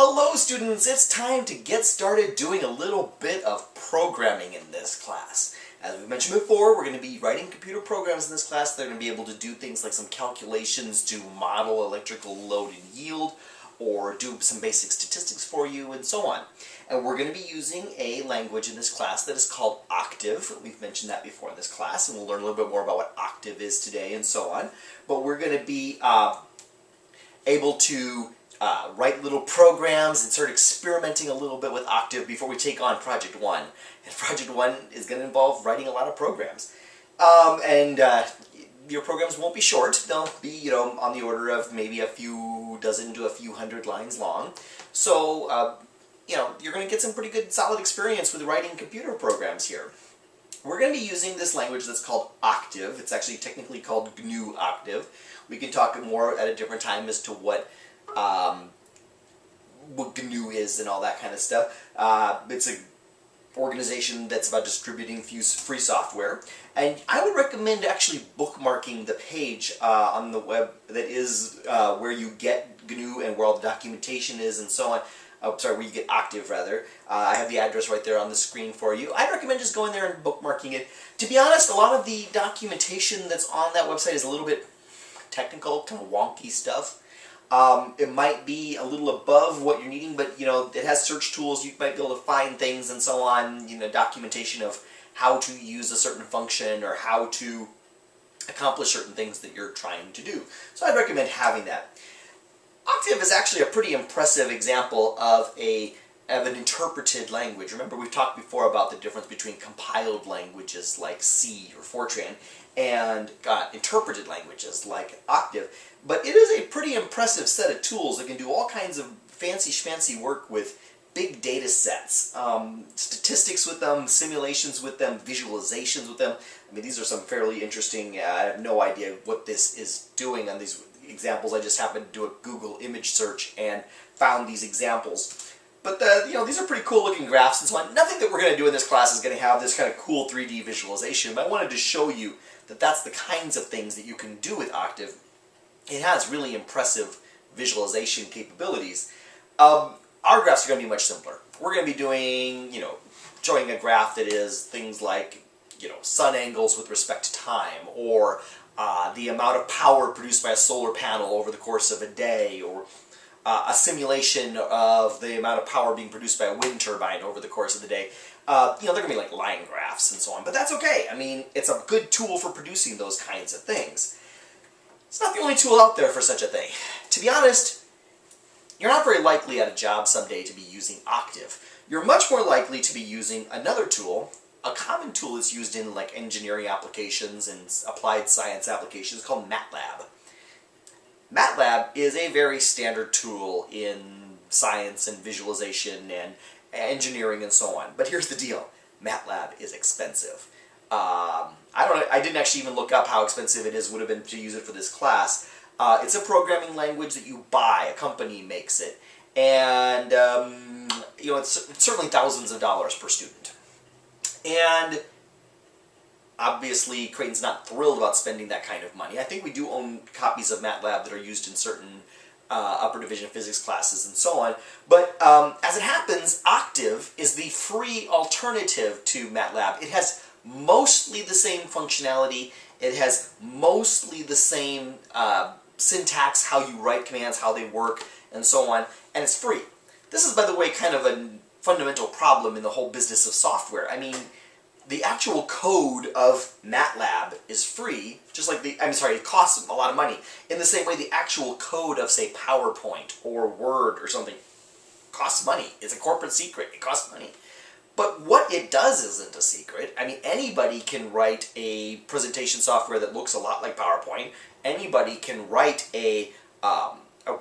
Hello students, it's time to get started doing a little bit of programming in this class. As we mentioned before, we're going to be writing computer programs in this class. They're going to be able to do things like some calculations to model electrical load and yield, or do some basic statistics for you, and so on. And we're going to be using a language in this class that is called Octave. We've mentioned that before in this class, and we'll learn a little bit more about what Octave is today and so on. But we're going to be able to write little programs and start experimenting a little bit with Octave before we take on Project 1. And Project 1 is going to involve writing a lot of programs. Your programs won't be short. They'll be, on the order of maybe a few dozen to a few hundred lines long. So, you're going to get some pretty good solid experience with writing computer programs here. We're going to be using this language that's called Octave. It's actually technically called GNU Octave. We can talk more at a different time as to what GNU is and all that kind of stuff. It's an organization that's about distributing free software, and I would recommend actually bookmarking the page on the web that is where you get GNU and where all the documentation is and so on. Where you get Octave rather. I have the address right there on the screen for you. I'd recommend just going there and bookmarking it. To be honest, a lot of the documentation that's on that website is a little bit technical, kind of wonky stuff. It might be a little above what you're needing, but it has search tools. You might be able to find things and so on. Documentation of how to use a certain function or how to accomplish certain things that you're trying to do. So I'd recommend having that. Octave is actually a pretty impressive example of an interpreted language. Remember, we've talked before about the difference between compiled languages like C or Fortran and interpreted languages like Octave. But it is a pretty impressive set of tools that can do all kinds of fancy schmancy work with big data sets, statistics with them, simulations with them, visualizations with them. I mean, these are some fairly interesting, I have no idea what this is doing on these examples. I just happened to do a Google image search and found these examples. But these are pretty cool looking graphs and so on. Nothing that we're going to do in this class is going to have this kind of cool 3D visualization, but I wanted to show you that that's the kinds of things that you can do with Octave. It has really impressive visualization capabilities. Our graphs are going to be much simpler. We're going to be doing, showing a graph that is things like, sun angles with respect to time, or the amount of power produced by a solar panel over the course of a day, or a simulation of the amount of power being produced by a wind turbine over the course of the day. They're going to be like line graphs and so on, but that's okay. I mean, it's a good tool for producing those kinds of things. It's not the only tool out there for such a thing. To be honest, you're not very likely at a job someday to be using Octave. You're much more likely to be using another tool. A common tool that's used in like engineering applications and applied science applications called MATLAB. MATLAB is a very standard tool in science and visualization and engineering and so on. But here's the deal. MATLAB is expensive. I didn't actually even look up how expensive it would have been to use it for this class. It's a programming language that you buy. A company makes it. And, it's certainly thousands of dollars per student. And obviously, Creighton's not thrilled about spending that kind of money. I think we do own copies of MATLAB that are used in certain upper division physics classes and so on. But as it happens, Octave is the free alternative to MATLAB. It has mostly the same functionality. It has mostly the same syntax, how you write commands, how they work, and so on. And it's free. This is, by the way, kind of a fundamental problem in the whole business of software. I mean, the actual code of MATLAB is free, just like it costs a lot of money. In the same way, the actual code of, say, PowerPoint or Word or something costs money. It's a corporate secret. It costs money. But what it does isn't a secret. I mean, anybody can write a presentation software that looks a lot like PowerPoint. Anybody can write a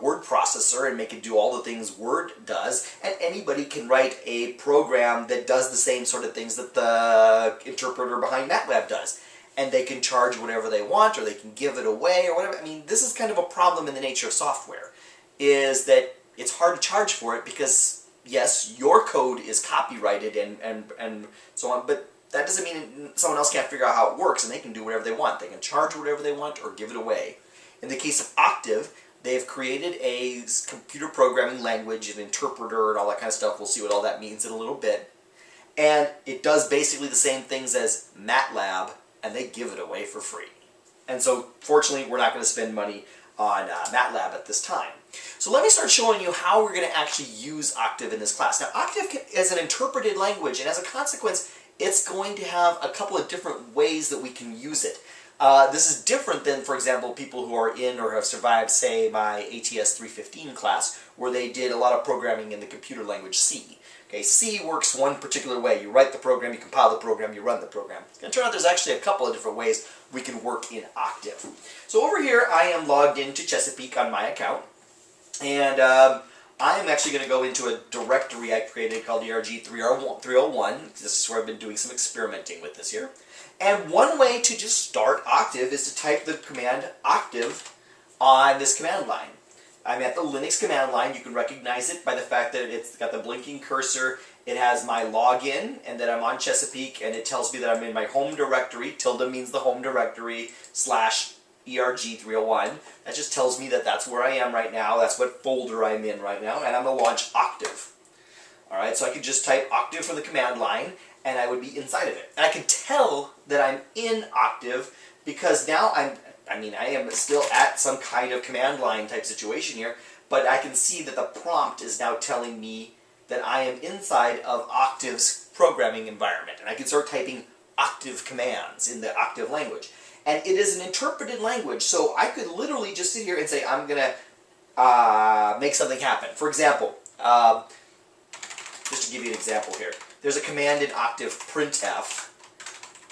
word processor and make it do all the things Word does, and anybody can write a program that does the same sort of things that the interpreter behind MATLAB does. And they can charge whatever they want, or they can give it away, or whatever. I mean, this is kind of a problem in the nature of software, is that it's hard to charge for it because, yes, your code is copyrighted and so on, but that doesn't mean someone else can't figure out how it works, and they can do whatever they want. They can charge whatever they want or give it away. In the case of Octave, they've created a computer programming language, an interpreter, and all that kind of stuff. We'll see what all that means in a little bit. And it does basically the same things as MATLAB, and they give it away for free. And so, fortunately, we're not going to spend money on MATLAB at this time. So let me start showing you how we're going to actually use Octave in this class. Now, Octave is an interpreted language, and as a consequence, it's going to have a couple of different ways that we can use it. This is different than, for example, people who are in or have survived, say, my ATS 315 class, where they did a lot of programming in the computer language C. Okay, C works one particular way. You write the program, you compile the program, you run the program. It's going to turn out there's actually a couple of different ways we can work in Octave. So over here, I am logged into Chesapeake on my account, and I am actually going to go into a directory I created called ERG 301. This is where I've been doing some experimenting with this here. And one way to just start Octave is to type the command Octave on this command line. I'm at the Linux command line. You can recognize it by the fact that it's got the blinking cursor. It has my login, and that I'm on Chesapeake, and it tells me that I'm in my home directory. Tilde means the home directory, / ERG 301. That just tells me that that's where I am right now. That's what folder I'm in right now, and I'm going to launch Octave. Alright, so I could just type Octave from the command line, and I would be inside of it. And I can tell that I'm in Octave because now I am still at some kind of command line type situation here, but I can see that the prompt is now telling me that I am inside of Octave's programming environment. And I can start typing Octave commands in the Octave language. And it is an interpreted language, so I could literally just sit here and say, I'm going to make something happen. For example, just to give you an example here, there's a command in Octave, printf,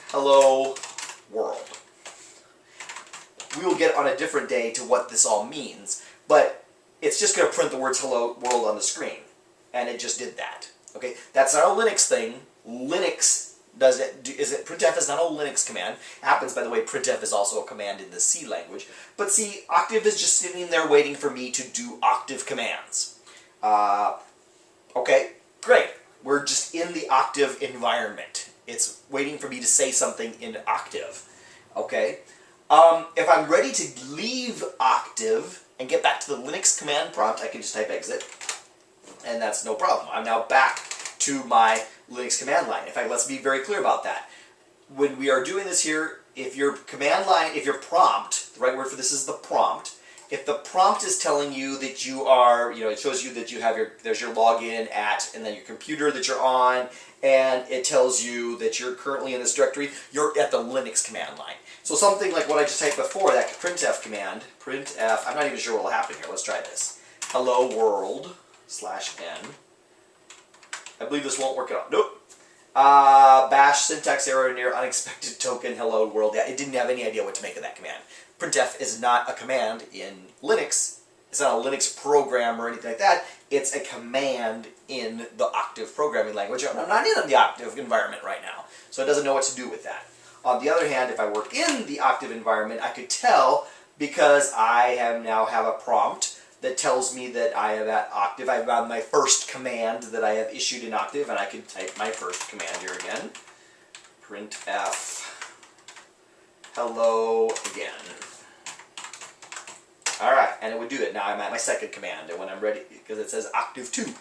hello world. We will get on a different day to what this all means, but it's just going to print the words hello world on the screen. And it just did that. Okay, that's not a Linux thing. Linux does it. Printf is not a Linux command. It happens, by the way, printf is also a command in the C language. But see, Octave is just sitting there waiting for me to do Octave commands. Okay, great. We're just in the Octave environment. It's waiting for me to say something in Octave. Okay. If I'm ready to leave Octave and get back to the Linux command prompt, I can just type exit. And that's no problem. I'm now back to my Linux command line. In fact, let's be very clear about that. When we are doing this here, if your command line, if your prompt, the right word for this is the prompt, if the prompt is telling you that you are, it shows you that you have there's your login at, and then your computer that you're on, and it tells you that you're currently in this directory, you're at the Linux command line. So something like what I just typed before, that printf command, printf, I'm not even sure what will happen here. Let's try this. Hello world /n. I believe this won't work out. Nope. Bash syntax error near unexpected token hello world. Yeah, it didn't have any idea what to make of that command. Printf is not a command in Linux. It's not a Linux program or anything like that. It's a command in the Octave programming language. I'm not in the Octave environment right now, so it doesn't know what to do with that. On the other hand, if I work in the Octave environment, I could tell because I now have a prompt that tells me that I am at Octave. I've got my first command that I have issued in Octave, and I can type my first command here again. Printf hello again. Alright, and it would do it. Now I'm at my second command, and when I'm ready, because it says Octave 2,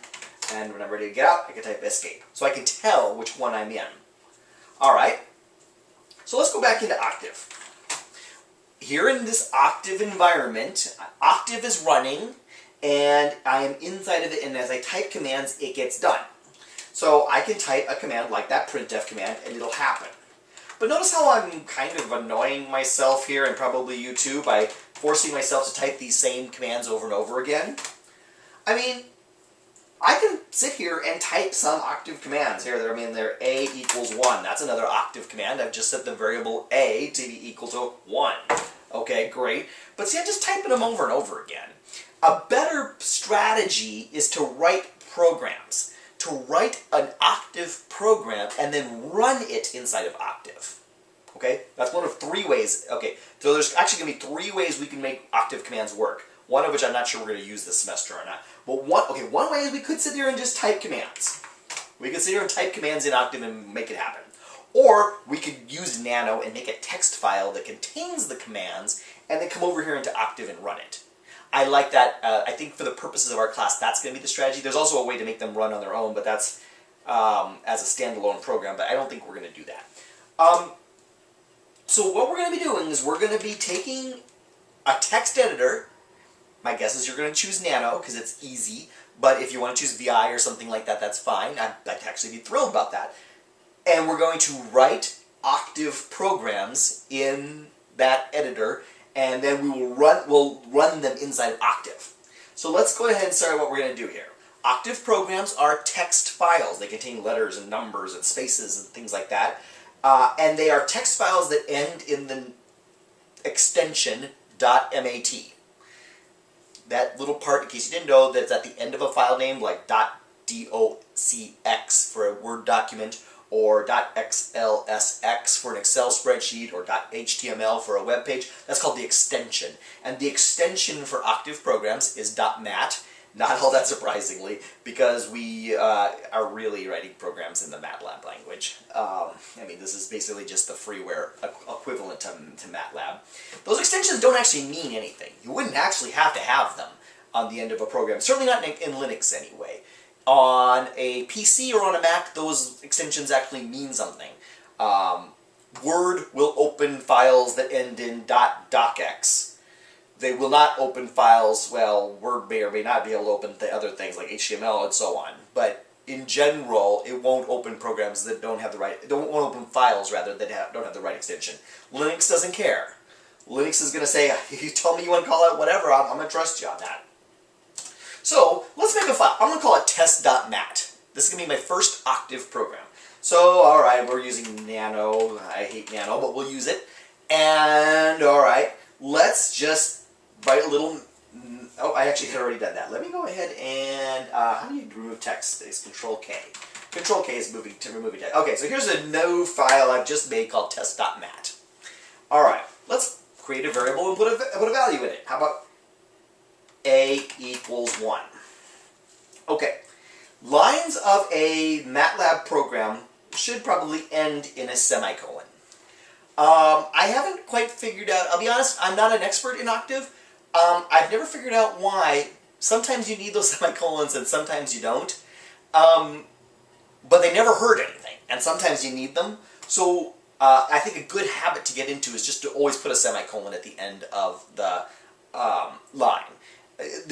and when I'm ready to get out, I can type escape. So I can tell which one I'm in. Alright, so let's go back into Octave. Here in this Octave environment, Octave is running, and I am inside of it, and as I type commands, it gets done. So I can type a command like that printf command, and it'll happen. But notice how I'm kind of annoying myself here, and probably you too, by forcing myself to type these same commands over and over again. I mean, I can sit here and type some Octave commands here. They're a equals 1. That's another Octave command. I've just set the variable a to be equal to 1. Okay, great. But see, I'm just typing them over and over again. A better strategy is to write programs. To write an Octave program and then run it inside of Octave. Okay, that's one of 3 ways. Okay, so there's actually going to be 3 ways we can make Octave commands work. One of which I'm not sure we're going to use this semester or not. But one way is we could sit there and just type commands. We could sit here and type commands in Octave and make it happen. Or we could use Nano and make a text file that contains the commands and then come over here into Octave and run it. I like that. I think for the purposes of our class, that's going to be the strategy. There's also a way to make them run on their own, but that's as a standalone program, but I don't think we're going to do that. So what we're going to be doing is we're going to be taking a text editor. My guess is you're going to choose Nano because it's easy, but if you want to choose VI or something like that, that's fine. I'd actually be thrilled about that. And we're going to write Octave programs in that editor, and then we'll run them inside of Octave. So let's go ahead and start what we're going to do here. Octave programs are text files. They contain letters and numbers and spaces and things like that. And they are text files that end in the extension .mat. That little part, in case you didn't know, that's at the end of a file name, like .docx for a Word document, or .xlsx for an Excel spreadsheet, or .html for a web page. That's called the extension. And the extension for Octave programs is .mat. Not all that surprisingly, because we are really writing programs in the MATLAB language. I mean, this is basically just the freeware equivalent to MATLAB. Those extensions don't actually mean anything. You wouldn't actually have to have them on the end of a program. Certainly not in Linux anyway. On a PC or on a Mac, those extensions actually mean something. Word will open files that end in .docx. They will not open files, well, Word may or may not be able to open the other things like HTML and so on. But in general, it won't open programs that don't have the right, it won't open files rather that don't have the right extension. Linux doesn't care. Linux is going to say, if you tell me you want to call it whatever, I'm going to trust you on that. So let's make a file. I'm going to call it test.mat. This is going to be my first Octave program. So, alright, we're using Nano. I hate Nano, but we'll use it. And, alright, let's just write a little... Oh, I actually had already done that. Let me go ahead and... how do you remove text? It's Control-K. Control-K is removing text. Okay, so here's a new file I've just made called test.mat. Alright, let's create a variable and put a value in it. How about a equals 1? Okay, lines of a MATLAB program should probably end in a semicolon. I haven't quite figured out, I'll be honest, I'm not an expert in Octave. I've never figured out why. Sometimes you need those semicolons and sometimes you don't. But they never hurt anything, and sometimes you need them. So I think a good habit to get into is just to always put a semicolon at the end of the line.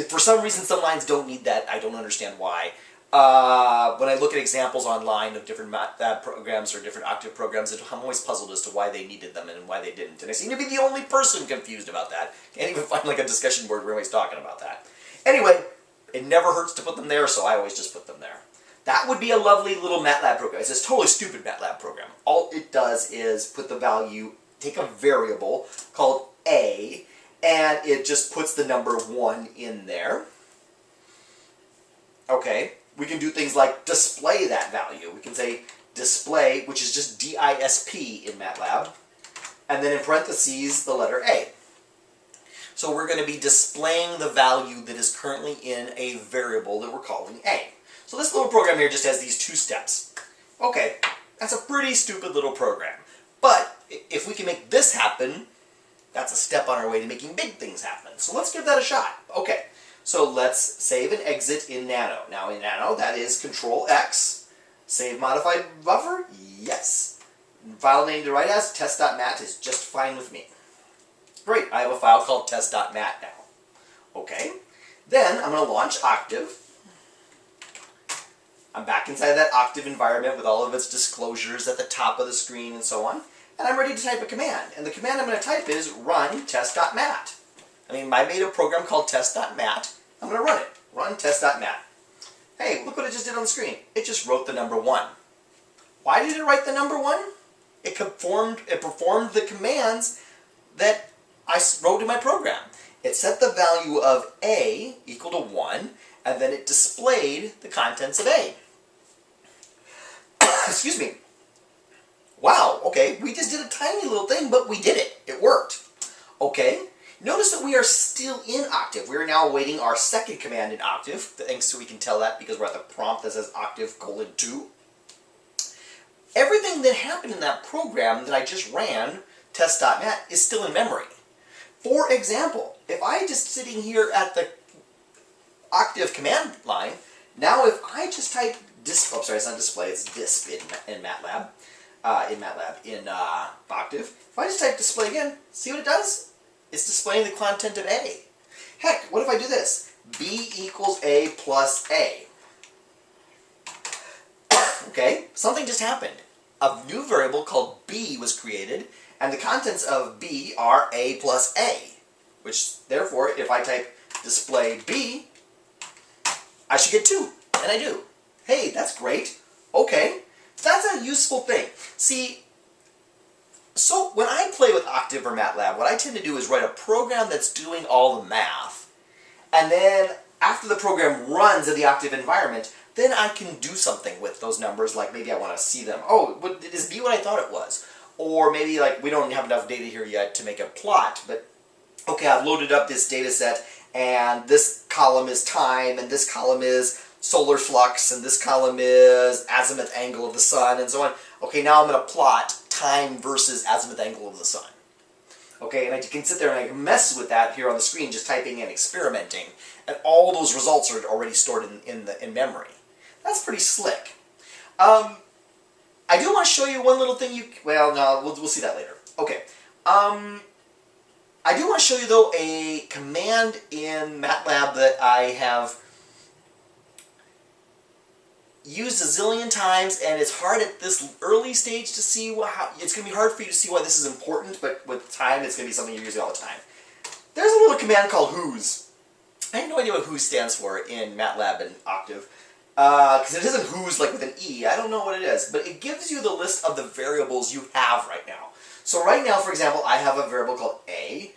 For some reason, some lines don't need that. I don't understand why. When I look at examples online of different MATLAB programs or different Octave programs, I'm always puzzled as to why they needed them and why they didn't. And I seem to be the only person confused about that. Can't even find like a discussion board where everybody's talking about that. Anyway, it never hurts to put them there, so I always just put them there. That would be a lovely little MATLAB program. It's this totally stupid MATLAB program. All it does is put the value, take a variable called A, and it just puts the number 1 in there. Okay. We can do things like display that value. We can say display, which is just DISP in MATLAB, and then in parentheses the letter A. So we're going to be displaying the value that is currently in a variable that we're calling A. So this little program here just has these 2 steps. Okay, that's a pretty stupid little program. But if we can make this happen, that's a step on our way to making big things happen. So let's give that a shot. Okay. So let's save and exit in Nano. Now in Nano, that is Control-X. Save modified buffer? Yes. File name to write as test.mat is just fine with me. Great, I have a file called test.mat now. Okay. Then I'm going to launch Octave. I'm back inside that Octave environment with all of its disclosures at the top of the screen and so on. And I'm ready to type a command. And the command I'm going to type is run test.mat. I mean, I made a program called test.mat. I'm going to run it. Run test.mat. Hey, look what it just did on the screen. It just wrote the number 1. Why did it write the number 1? It performed the commands that I wrote in my program. It set the value of A equal to 1, and then it displayed the contents of A. Excuse me. Wow, okay, we just did a tiny little thing, but we did it. It worked. Okay. Notice that we are still in Octave. We are now awaiting our second command in Octave. Thanks so we can tell that because we're at the prompt that says Octave:2. Everything that happened in that program that I just ran, test.mat, is still in memory. For example, if I just sitting here at the Octave command line, now if I just type disp, oh sorry, it's not display, it's disp in MATLAB, in Octave. If I just type display again, see what it does? It's displaying the content of A. Heck, what if I do this? B equals A plus A. Okay, something just happened. A new variable called B was created, and the contents of B are A plus A, which therefore, if I type display B, I should get 2, and I do. Hey, that's great. Okay, that's a useful thing. See, so when I play with Octave or MATLAB, what I tend to do is write a program that's doing all the math, and then after the program runs in the Octave environment, then I can do something with those numbers, like maybe I want to see them. Oh, is B what I thought it was? Or maybe like we don't have enough data here yet to make a plot, but okay, I've loaded up this data set, and this column is time, and this column is solar flux, and this column is azimuth angle of the sun, and so on. Okay, now I'm going to plot time versus azimuth angle of the sun. Okay, and I can sit there and I can mess with that here on the screen, just typing in, experimenting, and all those results are already stored in memory. That's pretty slick. I do want to show you one little thing well, no, we'll see that later. Okay. I do want to show you, though, a command in MATLAB that I have used a zillion times, and it's hard at this early stage to see it's going to be hard for you to see why this is important, but with time it's going to be something you're using all the time. There's a little command called whos. I have no idea what whos stands for in MATLAB and Octave, because it isn't whos like with an E. I don't know what it is, but it gives you the list of the variables you have right now. So right now, for example, I have a variable called A.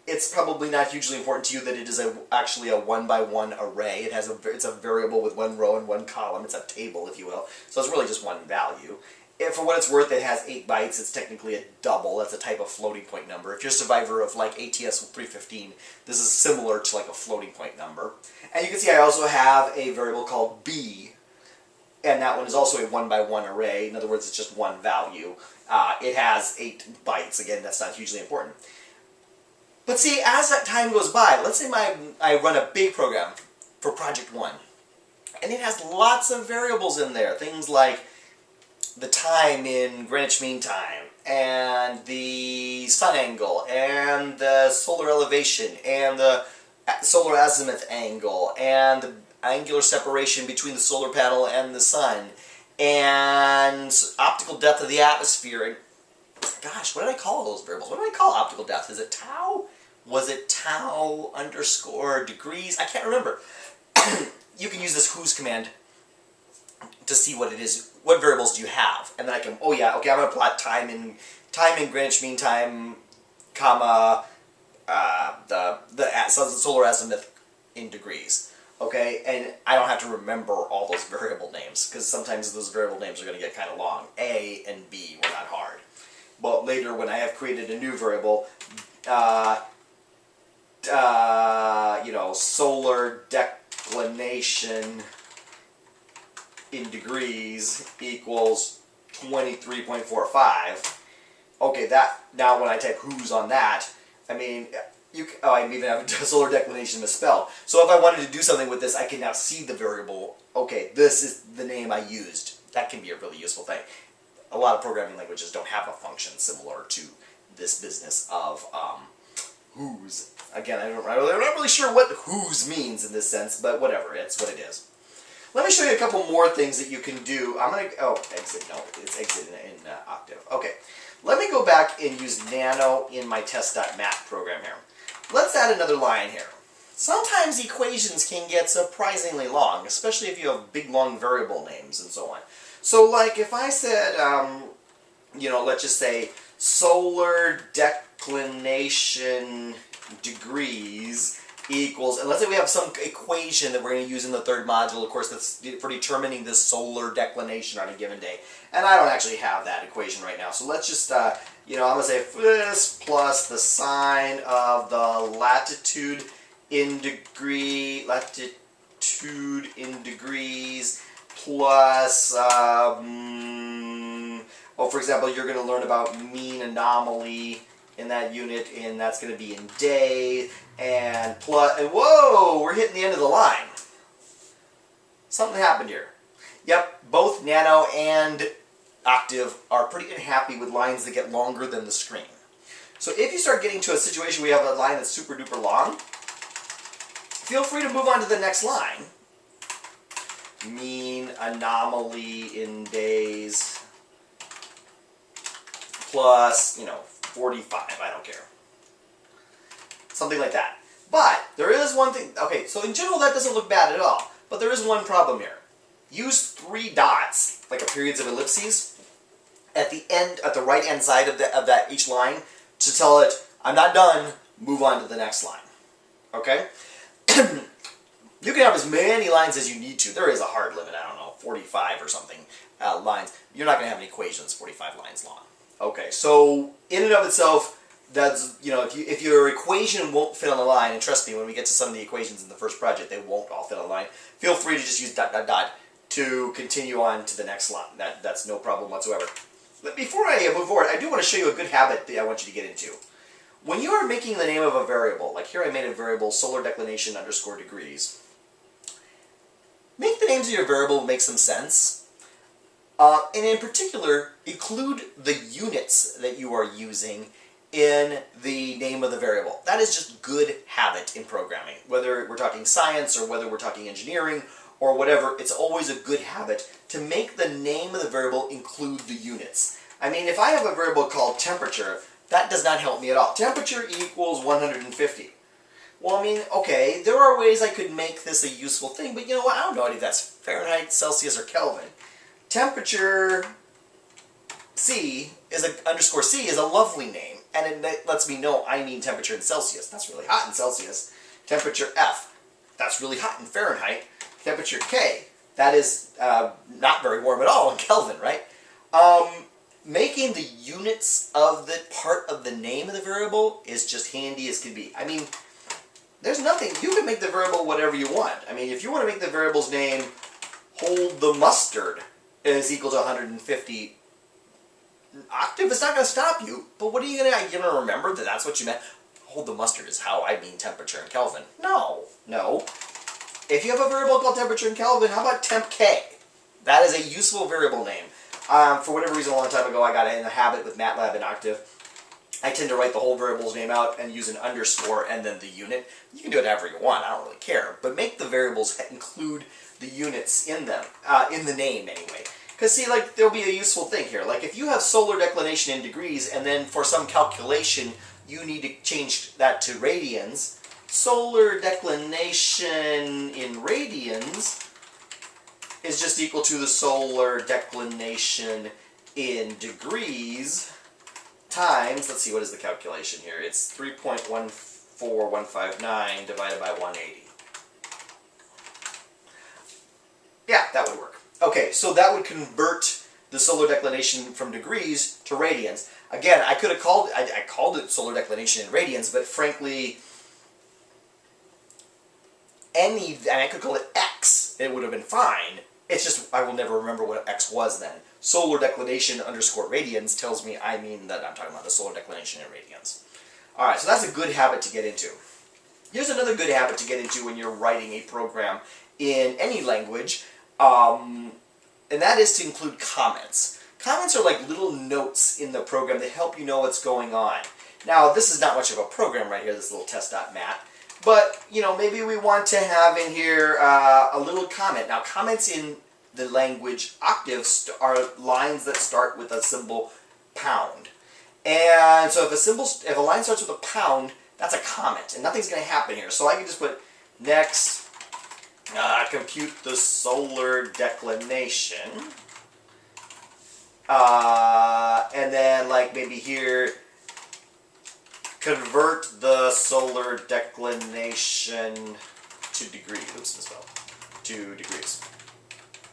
It's probably not hugely important to you that it is actually a 1-by-1 array. It's a variable with 1 row and 1 column. It's a table, if you will. So it's really just one value. If, for what it's worth, it has 8 bytes. It's technically a double. That's a type of floating point number. If you're a survivor of like ATS 315, this is similar to like a floating point number. And you can see I also have a variable called B. And that one is also a 1-by-1 array. In other words, it's just one value. It has 8 bytes. Again, that's not hugely important. But see, as that time goes by, let's say I run a big program for Project 1. And it has lots of variables in there. Things like the time in Greenwich Mean Time, and the sun angle, and the solar elevation, and the solar azimuth angle, and the angular separation between the solar panel and the sun, and optical depth of the atmosphere. And gosh, what did I call those variables? What did I call optical depth? Is it tau? Was it tau underscore degrees? I can't remember. You can use this whos command to see what it is. What variables do you have? And then I can, oh yeah, okay, I'm going to plot time in Greenwich Mean Time, comma, the solar azimuth in degrees. Okay, and I don't have to remember all those variable names, because sometimes those variable names are going to get kind of long. A and B were not hard. But later, when I have created a new variable, you know, solar declination in degrees equals 23.45. Okay, now when I type whos on that, I mean, I even have solar declination misspelled. So if I wanted to do something with this, I can now see the variable. Okay, this is the name I used. That can be a really useful thing. A lot of programming languages don't have a function similar to this business of whos. Again, I'm not really sure what whos means in this sense, but whatever, it's what it is. Let me show you a couple more things that you can do. I'm going to, exit, no, it's exit in Octave. Okay, let me go back and use Nano in my test.mat program here. Let's add another line here. Sometimes equations can get surprisingly long, especially if you have big, long variable names and so on. So, like, if I said, you know, let's just say solar declination degrees equals, and let's say we have some equation that we're going to use in the third module, of course, that's for determining this solar declination on a given day. And I don't actually have that equation right now. So let's just, you know, I'm going to say this plus the sine of the latitude in degrees plus, for example, you're going to learn about mean anomaly in that unit, and that's going to be in day, and plus, and whoa, we're hitting the end of the line. Something happened here. Yep, both Nano and Octave are pretty unhappy with lines that get longer than the screen. So if you start getting to a situation where you have a line that's super duper long, feel free to move on to the next line. Mean anomaly in days plus, 45, I don't care. Something like that. But there is one thing, okay, so in general that doesn't look bad at all, but there is one problem here. Use 3 dots, like a periods of ellipses, at the end, at the right hand side of that each line to tell it, I'm not done, move on to the next line. Okay? You can have as many lines as you need to. There is a hard limit, I don't know, 45 or something lines. You're not going to have any equations 45 lines long. Okay, so in and of itself, that's, if your equation won't fit on the line, and trust me, when we get to some of the equations in the first project, they won't all fit on the line, feel free to just use ... to continue on to the next line. That's no problem whatsoever. But before I move forward, I do want to show you a good habit that I want you to get into. When you are making the name of a variable, like here I made a variable solar declination _ degrees, make the names of your variable make some sense. And in particular, include the units that you are using in the name of the variable. That is just good habit in programming. Whether we're talking science or whether we're talking engineering or whatever, it's always a good habit to make the name of the variable include the units. I mean, if I have a variable called temperature, that does not help me at all. Temperature equals 150. Well, I mean, okay, there are ways I could make this a useful thing, but you know what? I don't know if that's Fahrenheit, Celsius, or Kelvin. Temperature C is _C is a lovely name, and it lets me know I mean temperature in Celsius. That's really hot in Celsius. Temperature F, that's really hot in Fahrenheit. Temperature K, that is not very warm at all in Kelvin, right? Making the units of the part of the name of the variable is just handy as can be. I mean, there's nothing, you can make the variable whatever you want. I mean, if you want to make the variable's name hold the mustard is equal to 150 Octave, it's not going to stop you, but what are you going to, you're going to remember that that's what you meant? Hold the mustard is how I mean temperature in Kelvin. No. If you have a variable called temperature in Kelvin, how about temp K? That is a useful variable name. For whatever reason, a long time ago, I got in the habit with MATLAB and Octave. I tend to write the whole variable's name out and use an underscore and then the unit. You can do it however you want, I don't really care. But make the variables include the units in them, in the name anyway. Because see, like, there'll be a useful thing here. Like, if you have solar declination in degrees and then for some calculation you need to change that to radians, solar declination in radians is just equal to the solar declination in degrees times, let's see, what is the calculation here? It's 3.14159 divided by 180. Yeah, that would work. Okay, so that would convert the solar declination from degrees to radians. Again, I could have called it, I called it solar declination in radians, but frankly, and I could call it X, it would have been fine. It's just, I will never remember what X was then. Solar declination underscore radians tells me I mean that I'm talking about the solar declination in radians. Alright, so that's a good habit to get into. Here's another good habit to get into when you're writing a program in any language, and that is to include comments. Comments are like little notes in the program that help you know what's going on. Now, this is not much of a program right here, this little test.mat. But, maybe we want to have in here a little comment. Now, comments in the language Octave are lines that start with a symbol pound. And so if a line starts with a pound, that's a comment, and nothing's going to happen here. So I can just put next, compute the solar declination. And then, like, maybe here, convert the solar declination to degrees. Oops, misspelled. To degrees.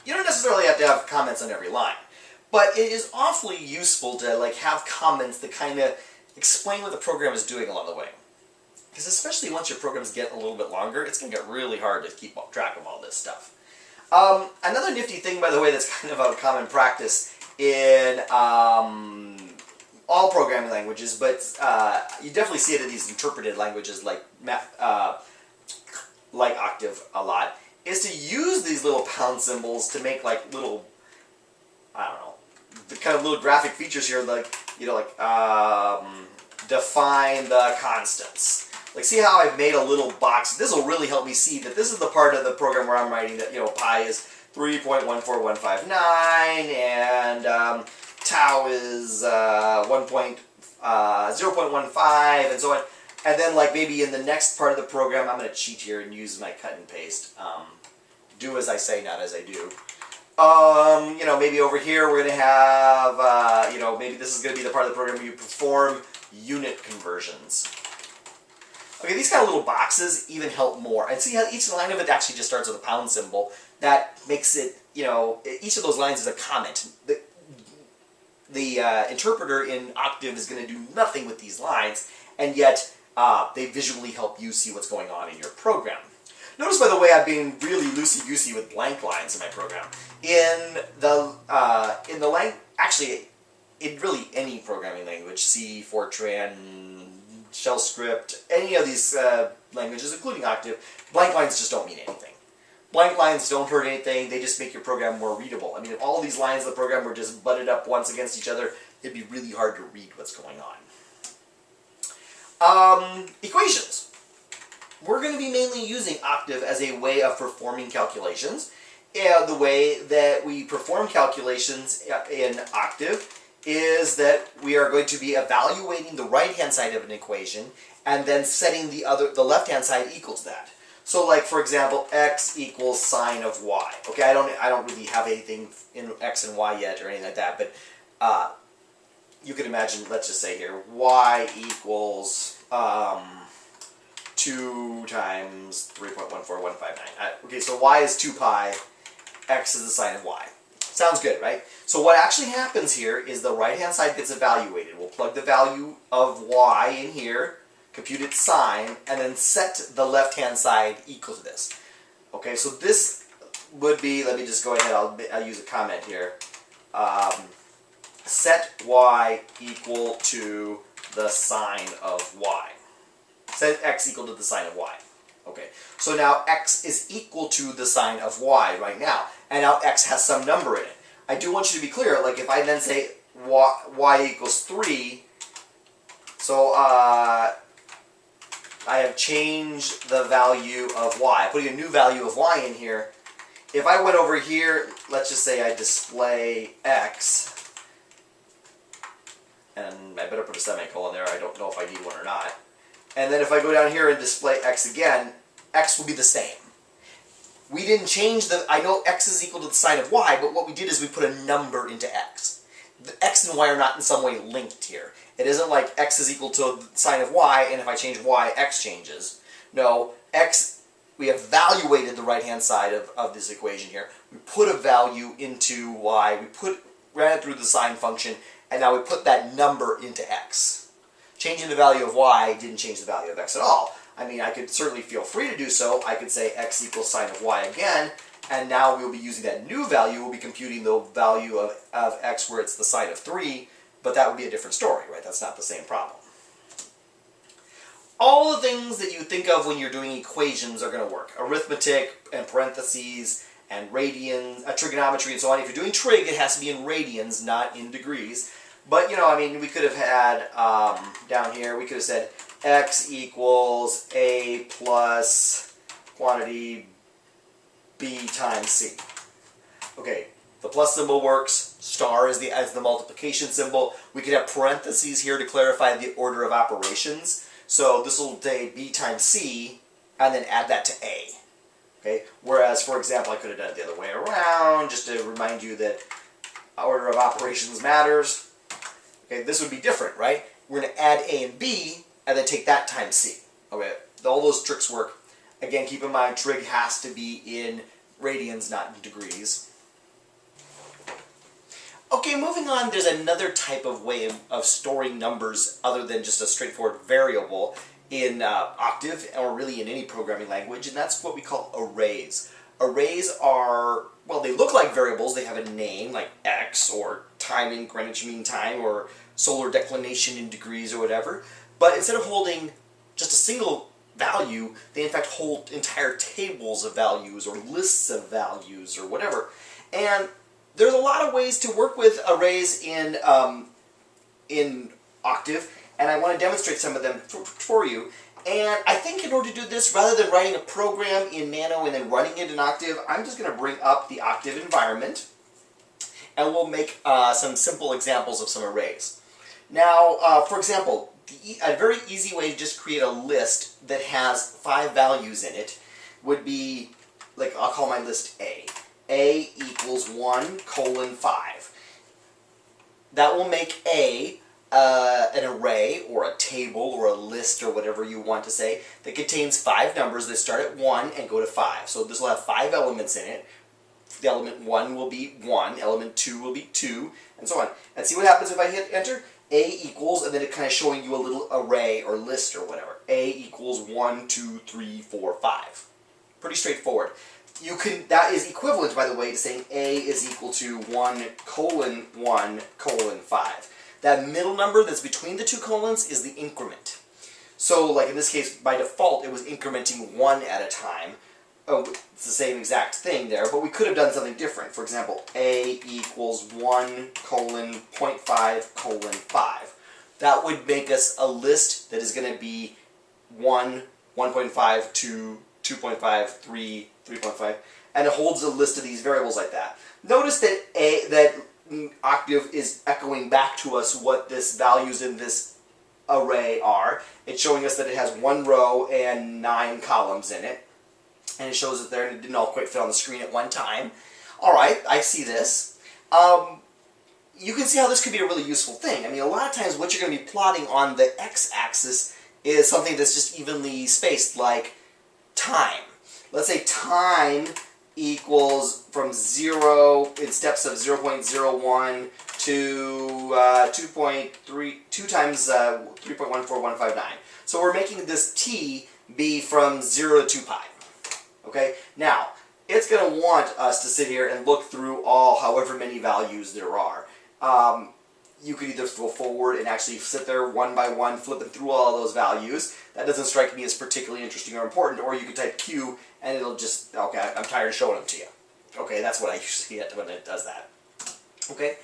You don't necessarily have to have comments on every line, but it is awfully useful to have comments that kind of explain what the program is doing along the way. Because especially once your programs get a little bit longer, it's going to get really hard to keep track of all this stuff. Another nifty thing, by the way, that's kind of a common practice in all programming languages, but you definitely see it in these interpreted languages like Octave a lot, is to use these little pound symbols to make like little, I don't know, the kind of little graphic features here, like, you know, like define the constants. Like, see how I've made a little box? This will really help me see that this is the part of the program where I'm writing that, you know, pi is 3.14159 and tau is 0.15 and so on. And then, like, maybe in the next part of the program, I'm going to cheat here and use my cut and paste. Do as I say, not as I do. You know, maybe over here we're going to have, you know, maybe this is going to be the part of the program where you perform unit conversions. Okay, these kind of little boxes even help more. And see how each line of it actually just starts with a pound symbol. That makes it, you know, each of those lines is a comment. The interpreter in Octave is going to do nothing with these lines, and yet they visually help you see what's going on in your program. Notice, by the way, I've been really loosey-goosey with blank lines in my program. In the actually, in really any programming language, C, Fortran, Shell script, any of these languages, including Octave, blank lines just don't mean anything. Blank lines don't hurt anything, they just make your program more readable. I mean, if all these lines of the program were just butted up once against each other, it'd be really hard to read what's going on. Equations. We're going to be mainly using Octave as a way of performing calculations. And the way that we perform calculations in Octave is that we are going to be evaluating the right-hand side of an equation and then setting the left-hand side equal to that. So, like, for example, x equals sine of y. Okay, I don't really have anything in x and y yet or anything like that, but you can imagine, let's just say here, y equals 2 times 3.14159. Okay, so y is 2 pi, x is the sine of y. Sounds good, right? So what actually happens here is the right-hand side gets evaluated. We'll plug the value of y in here, compute its sine, and then set the left-hand side equal to this. Okay, so this would be, let me just go ahead, I'll use a comment here. Set y equal to the sine of y. Set x equal to the sine of y. Okay, so now x is equal to the sine of y right now, and now x has some number in it. I do want you to be clear, like if I then say y equals 3, so I have changed the value of y. I'm putting a new value of y in here. If I went over here, let's just say I display x, and I better put a semicolon there, I don't know if I need one or not. And then if I go down here and display x again, x will be the same. We didn't change I know x is equal to the sine of y, but what we did is we put a number into x. The x and y are not in some way linked here. It isn't like x is equal to the sine of y, and if I change y, x changes. No, x, we evaluated the right-hand side of this equation here. We put a value into y, ran it through the sine function, and now we put that number into x. Changing the value of y didn't change the value of x at all. I mean, I could certainly feel free to do so. I could say x equals sine of y again, and now we'll be using that new value. We'll be computing the value of x where it's the sine of 3, but that would be a different story, right? That's not the same problem. All the things that you think of when you're doing equations are going to work. Arithmetic and parentheses and radians, trigonometry and so on. If you're doing trig, it has to be in radians, not in degrees. But, you know, I mean, we could have had, down here, we could have said x equals a plus quantity b times c. Okay, the plus symbol works. Star is as the multiplication symbol. We could have parentheses here to clarify the order of operations. So this will say b times c, and then add that to a. Okay, whereas, for example, I could have done it the other way around, just to remind you that order of operations matters. Okay, this would be different, right? We're going to add a and b, and then take that times c. Okay, all those tricks work. Again, keep in mind, trig has to be in radians, not in degrees. Okay, moving on, there's another type of way of storing numbers other than just a straightforward variable in Octave, or really in any programming language, and that's what we call arrays. Arrays are, well, they look like variables. They have a name, like x or time in Greenwich Mean Time or solar declination in degrees or whatever. But instead of holding just a single value, they in fact hold entire tables of values or lists of values or whatever. And there's a lot of ways to work with arrays in Octave, and I want to demonstrate some of them for you. And I think in order to do this, rather than writing a program in Nano and then running it in Octave, I'm just going to bring up the Octave environment, and we'll make some simple examples of some arrays. Now, for example, a very easy way to just create a list that has 5 values in it would be, like, I'll call my list A. A equals 1:5. That will make A an array or a table or a list or whatever you want to say that contains 5 numbers that start at 1 and go to 5. So this will have 5 elements in it. The element 1 will be 1, element 2 will be 2, and so on. And see what happens if I hit enter? A equals, and then it kind of showing you a little array or list or whatever. A equals 1, 2, 3, 4, 5. Pretty straightforward. That is equivalent, by the way, to saying A is equal to 1:1:5. That middle number that's between the 2 colons is the increment. So, like in this case, by default, it was incrementing 1 at a time. Oh, it's the same exact thing there, but we could have done something different. For example, A equals 1:0.5:5. That would make us a list that is going to be 1, 1.5, 2, 2.5, 3, 3.5, and it holds a list of these variables like that. Notice that Octave is echoing back to us what this values in this array are. It's showing us that it has 1 row and 9 columns in it. And it shows it there, and it didn't all quite fit on the screen at one time. Alright, I see this. You can see how this could be a really useful thing. I mean, a lot of times what you're going to be plotting on the x-axis is something that's just evenly spaced, like time. Let's say time equals from 0 in steps of 0.01 to 2 times 3.14159. So we're making this t be from 0 to 2 pi. Okay, now it's going to want us to sit here and look through however many values there are. You could either go forward and actually sit there one by one flipping through all of those values. That doesn't strike me as particularly interesting or important. Or you could type Q and it'll just, okay, I'm tired of showing them to you. Okay, that's what I usually get when it does that. Okay,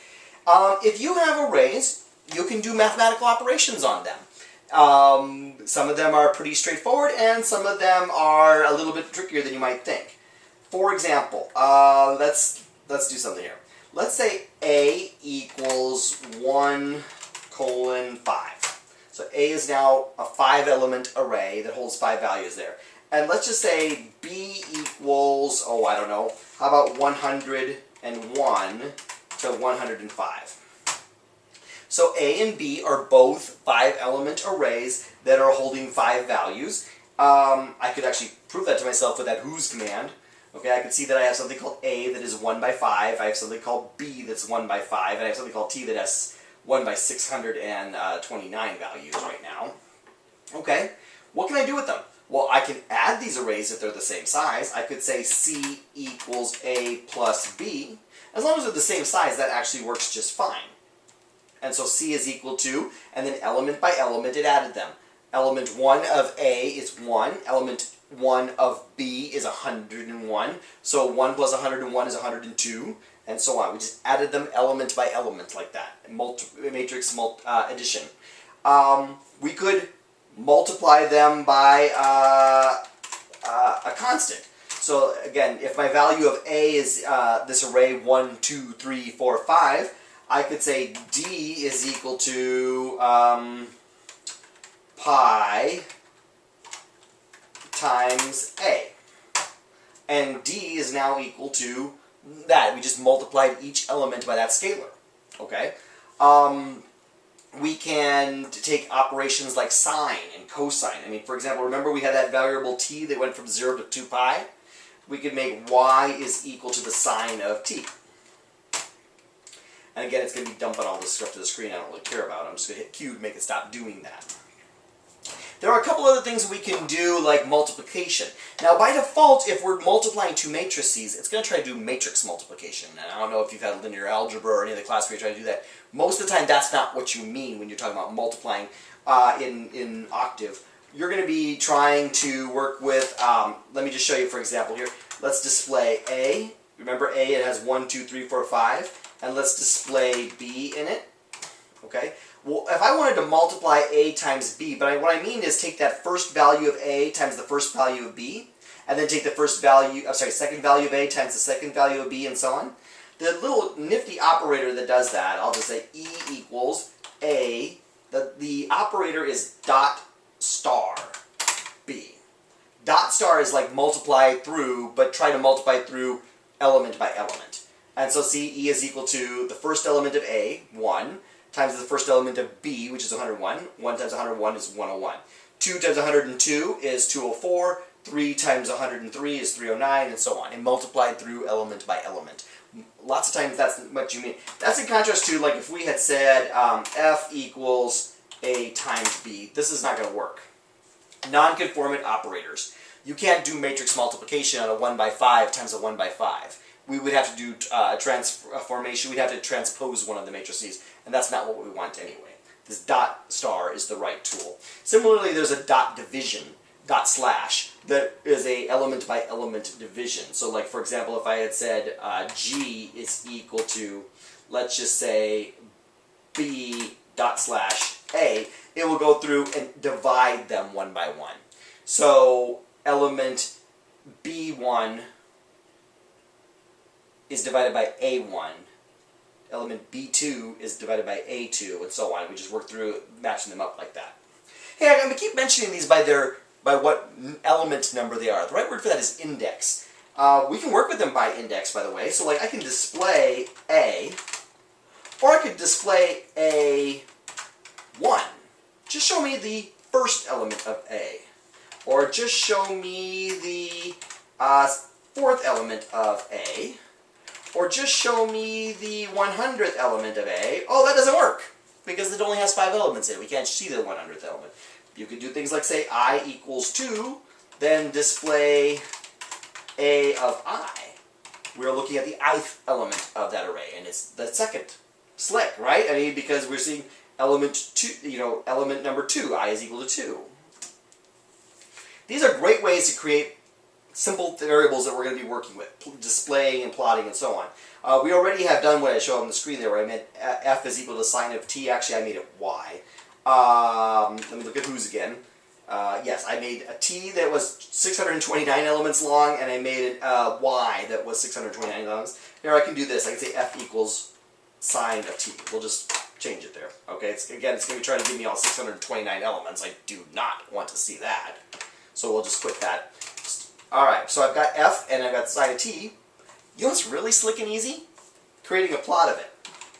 if you have arrays, you can do mathematical operations on them. Some of them are pretty straightforward, and some of them are a little bit trickier than you might think. For example, let's do something here. Let's say A equals 1:5. So A is now a 5-element array that holds 5 values there. And let's just say B equals, oh, I don't know, how about 101 to 105? So A and B are both 5-element arrays that are holding 5 values. I could actually prove that to myself with that whose command. Okay, I can see that I have something called A that is 1 by 5. I have something called B that's 1 by 5. And I have something called T that has 1 by 629 values right now. Okay, what can I do with them? Well, I can add these arrays if they're the same size. I could say C equals A plus B. As long as they're the same size, that actually works just fine. And so C is equal to, and then element by element it added them. Element 1 of A is 1, element 1 of B is 101, so 1 plus 101 is 102, and so on. We just added them element by element like that, matrix addition. We could multiply them by a constant. So again, if my value of A is this array 1, 2, 3, 4, 5, I could say D is equal to pi times A. And D is now equal to that. We just multiplied each element by that scalar. Okay? We can take operations like sine and cosine. I mean, for example, remember we had that variable t that went from 0 to 2 pi? We could make y is equal to the sine of t. And again, it's going to be dumping all this stuff to the screen I don't really care about. I'm just going to hit Q to make it stop doing that. There are a couple other things we can do, like multiplication. Now, by default, if we're multiplying two matrices, it's going to try to do matrix multiplication. And I don't know if you've had linear algebra or any of the class where you try to do that. Most of the time, that's not what you mean when you're talking about multiplying in Octave. You're going to be trying to work with, let me just show you for example here. Let's display A. Remember A, it has 1, 2, 3, 4, 5. And let's display B in it. Okay? Well, if I wanted to multiply A times B, but what I mean is take that first value of A times the first value of B, and then take the second value of A times the second value of B, and so on. The little nifty operator that does that, I'll just say E equals A. The operator is DotStar B. DotStar is like multiply through, but try to multiply through element by element. And so see, E is equal to the first element of A, 1, times the first element of B, which is 101. 1 times 101 is 101. 2 times 102 is 204. 3 times 103 is 309, and so on. And multiplied through element by element. Lots of times that's what you mean. That's in contrast to, like, if we had said F equals A times B. This is not going to work. Non-conformant operators. You can't do matrix multiplication on a 1 by 5 times a 1 by 5. We would have to do transformation. We'd have to transpose one of the matrices, and that's not what we want anyway. This dot star is the right tool. Similarly, there's a dot division, dot slash, that is a element by element division. So like, for example, if I had said G is equal to, let's just say, B dot slash A, it will go through and divide them one by one. So element B1 is divided by A1, element B2 is divided by A2, and so on. We just work through matching them up like that. Hey, I'm going to keep mentioning these by what element number they are. The right word for that is index. We can work with them by index, by the way. So like I can display A, or I could display A1. Just show me the first element of A. Or just show me the fourth element of A. Or just show me the 100th element of A. Oh, that doesn't work, because it only has 5 elements in it. We can't see the 100th element. You could do things like say I equals 2, then display A of I. We're looking at the ith element of that array, and it's the second. Slick, right? I mean, because we're seeing element 2, element number 2, I is equal to 2. These are great ways to create simple variables that we're going to be working with, displaying and plotting and so on. We already have done what I showed on the screen there, where I meant f is equal to sine of t. Actually, I made it y. Let me look at whose again. Yes, I made a t that was 629 elements long, and I made it y that was 629 elements. Here I can do this. I can say f equals sine of t. We'll just change it there. Okay, it's going to be trying to give me all 629 elements. I do not want to see that. So we'll just quit that. Alright, so I've got f and I've got sine of t. You know what's really slick and easy? Creating a plot of it.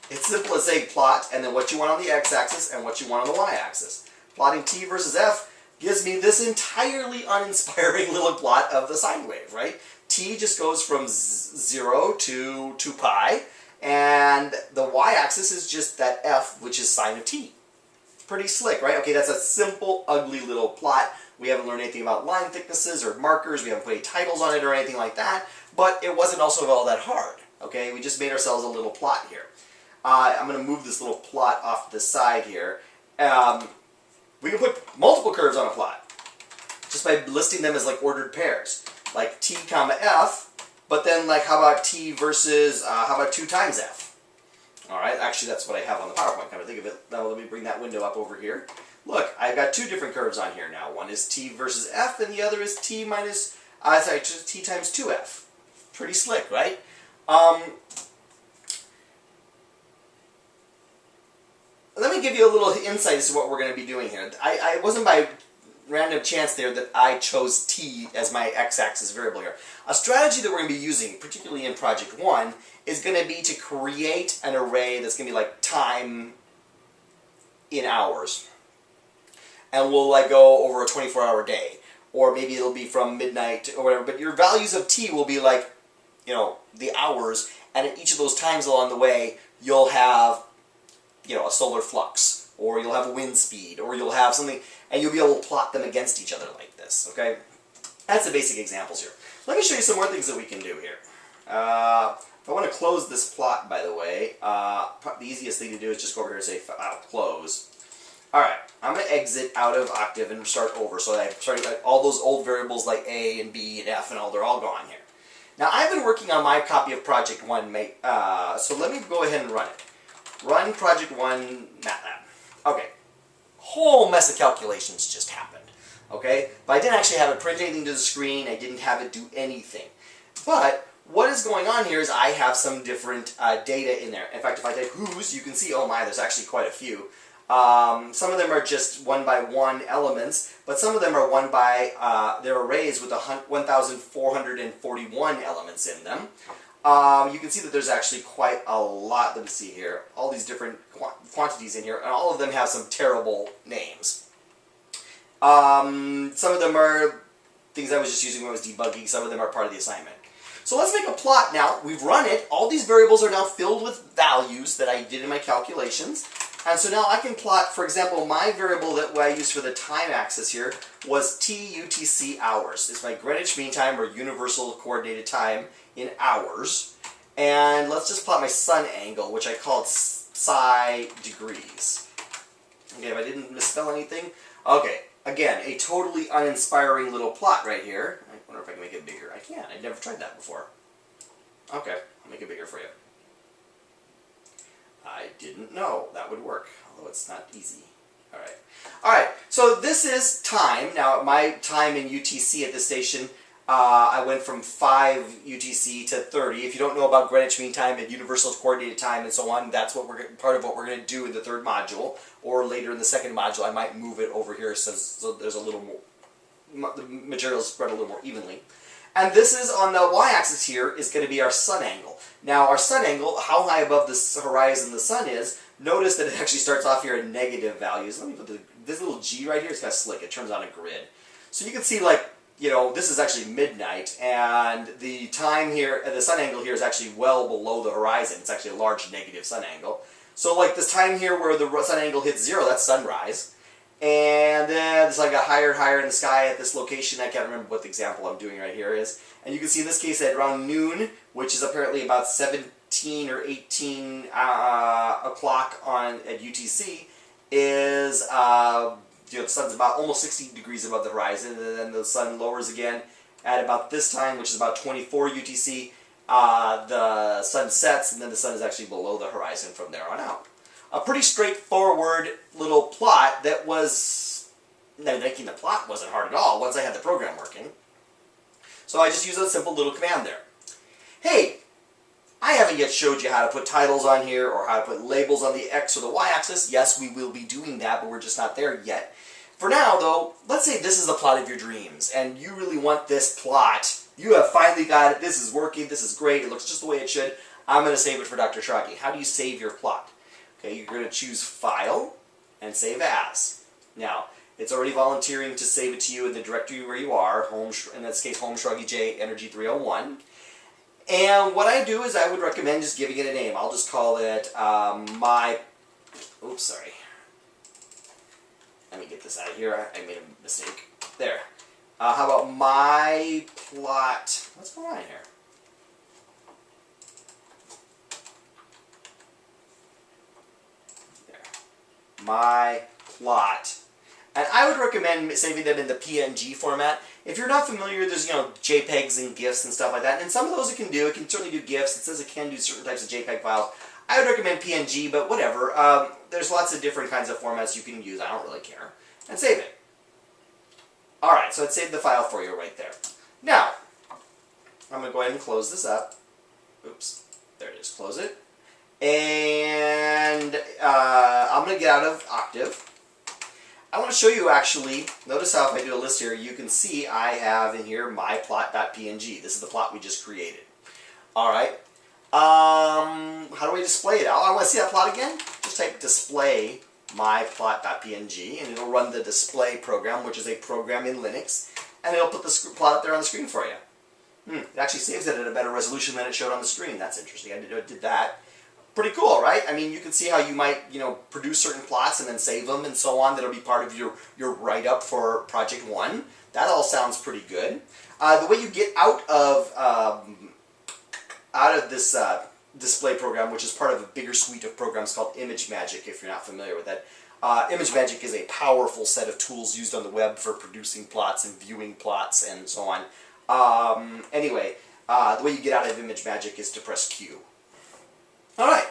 It's simple as saying plot, and then what you want on the x-axis and what you want on the y-axis. Plotting t versus f gives me this entirely uninspiring little plot of the sine wave, right? T just goes from 0 to 2 pi, and the y-axis is just that f, which is sine of t. Pretty slick, right? Okay, that's a simple, ugly little plot. We haven't learned anything about line thicknesses or markers. We haven't put any titles on it or anything like that. But it wasn't also all that hard. Okay, we just made ourselves a little plot here. I'm going to move this little plot off to the side here. We can put multiple curves on a plot just by listing them as like ordered pairs, like t comma f. But then, like, how about t versus how about 2 times f? All right, actually that's what I have on the PowerPoint. Kind of think of it. Now let me bring that window up over here. Look, I've got 2 different curves on here now. One is t versus f, and the other is t minus, t times 2f. Pretty slick, right? Let me give you a little insight as to what we're going to be doing here. It wasn't by random chance there that I chose t as my x-axis variable here. A strategy that we're going to be using, particularly in Project 1, is going to be to create an array that's going to be like time in hours. And we'll like go over a 24-hour day. Or maybe it'll be from midnight or whatever. But your values of t will be like, the hours. And at each of those times along the way, you'll have, a solar flux. Or you'll have a wind speed. Or you'll have something. and you'll be able to plot them against each other like this, okay? That's the basic examples here. Let me show you some more things that we can do here. If I want to close this plot, by the way, the easiest thing to do is just go over here and say File, Close. Alright, I'm going to exit out of Octave and start over. So I've started all those old variables like A and B and F and all, they're all gone here. Now I've been working on my copy of Project 1, so let me go ahead and run it. Run Project 1 MATLAB. Okay, whole mess of calculations just happened. Okay, but I didn't actually have it print anything to the screen, I didn't have it do anything. But what is going on here is I have some different data in there. In fact, if I type whos, you can see, oh my, there's actually quite a few. Some of them are just 1 by 1 elements, but some of them are 1 by, they're arrays with 1,441 elements in them. You can see that there's actually quite a lot, let me see here, all these different quantities in here, and all of them have some terrible names. Some of them are things I was just using when I was debugging, some of them are part of the assignment. So let's make a plot now. We've run it, all these variables are now filled with values that I did in my calculations. And so now I can plot, for example, my variable that I used for the time axis here was TUTC hours. It's my Greenwich Mean Time, or Universal Coordinated Time in hours. And let's just plot my sun angle, which I called psi degrees. Okay, if I didn't misspell anything. Okay, again, a totally uninspiring little plot right here. I wonder if I can make it bigger. I can. I've never tried that before. Okay, I'll make it bigger for you. I didn't know that would work, although it's not easy. Alright. Alright, so this is time. Now, my time in UTC at this station, I went from 5 UTC to 30. If you don't know about Greenwich Mean Time and Universal Coordinated Time and so on, that's what part of what we're going to do in the third module, or later in the second module. I might move it over here so there's a little more, the material is spread a little more evenly. And this is on the y-axis here is going to be our sun angle. Now our sun angle, how high above the horizon the sun is, notice that it actually starts off here at negative values. Let me put this little G right here, it's kind of slick, it turns on a grid. So you can see, like, you know, this is actually midnight, and the time here, the sun angle here is actually well below the horizon. It's actually a large negative sun angle. So like this time here where the sun angle hits 0, that's sunrise. And then the sun got higher and higher in the sky at this location. I can't remember what the example I'm doing right here is. And you can see in this case at around noon, which is apparently about 17 or 18 o'clock at UTC, is you know, the sun's about almost 60 degrees above the horizon, and then the sun lowers again at about this time, which is about 24 UTC. The sun sets, and then the sun is actually below the horizon from there on out. A pretty straightforward little plot that was, making the plot wasn't hard at all once I had the program working. So I just used a simple little command there. Hey, I haven't yet showed you how to put titles on here or how to put labels on the X or the Y axis. Yes, we will be doing that, but we're just not there yet. For now, though, let's say this is the plot of your dreams, and you really want this plot. You have finally got it. This is working. This is great. It looks just the way it should. I'm going to save it for Dr. Shragi. How do you save your plot? Okay, you're going to choose File and Save As. Now, it's already volunteering to save it to you in the directory where you are, home, in this case, Home Shruggy J Energy 301. And what I do is I would recommend just giving it a name. I'll just call it oops, sorry. Let me get this out of here. I made a mistake. There. How about my plot? What's going on here? My plot. And I would recommend saving them in the PNG format. If you're not familiar, there's, you know, JPEGs and GIFs and stuff like that. And some of those it can do. It can certainly do GIFs. It says it can do certain types of JPEG files. I would recommend PNG, but whatever. There's lots of different kinds of formats you can use. I don't really care. And save it. Alright, so it saved the file for you right there. Now, I'm going to go ahead and close this up. Oops. There it is. Close it. And I'm going to get out of Octave. I want to show you actually, notice how if I do a list here, you can see I have in here myplot.png. This is the plot we just created. Alright. How do I display it? I want to see that plot again. Just type display myplot.png and it'll run the display program, which is a program in Linux, and it'll put the plot up there on the screen for you. It actually saves it at a better resolution than it showed on the screen. That's interesting. I did that. Pretty cool, right? I mean, you can see how you might, produce certain plots and then save them and so on. That'll be part of your write-up for Project 1. That all sounds pretty good. The way you get out of this display program, which is part of a bigger suite of programs called ImageMagick, if you're not familiar with that. ImageMagick is a powerful set of tools used on the web for producing plots and viewing plots and so on. Anyway, the way you get out of ImageMagick is to press Q. Alright,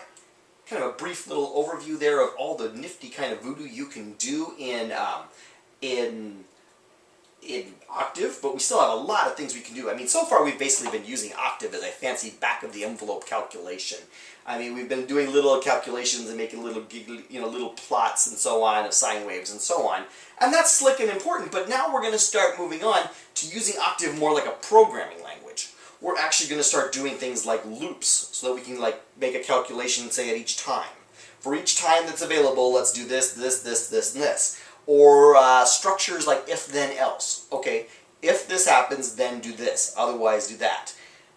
kind of a brief little overview there of all the nifty kind of voodoo you can do in Octave, but we still have a lot of things we can do. I mean, so far we've basically been using Octave as a fancy back-of-the-envelope calculation. I mean, we've been doing little calculations and making little little plots and so on of sine waves and so on. And that's slick and important, but now we're going to start moving on to using Octave more like a programming language. We're actually going to start doing things like loops so that we can make a calculation, say, at each time. For each time that's available, let's do this, this, this, this, and this. Or structures like if, then, else. Okay, if this happens, then do this. Otherwise, do that.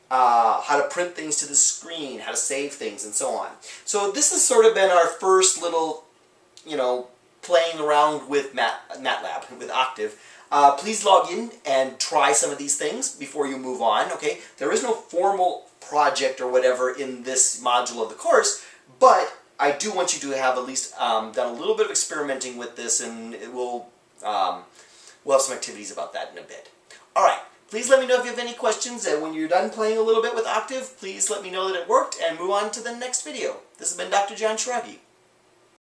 How to print things to the screen, how to save things, and so on. So this has sort of been our first little, playing around with MATLAB, with Octave. Please log in and try some of these things before you move on, okay? There is no formal project or whatever in this module of the course, but I do want you to have at least done a little bit of experimenting with this, and we'll have some activities about that in a bit. Alright, please let me know if you have any questions, and when you're done playing a little bit with Octave, please let me know that it worked, and move on to the next video. This has been Dr. John Schraggy.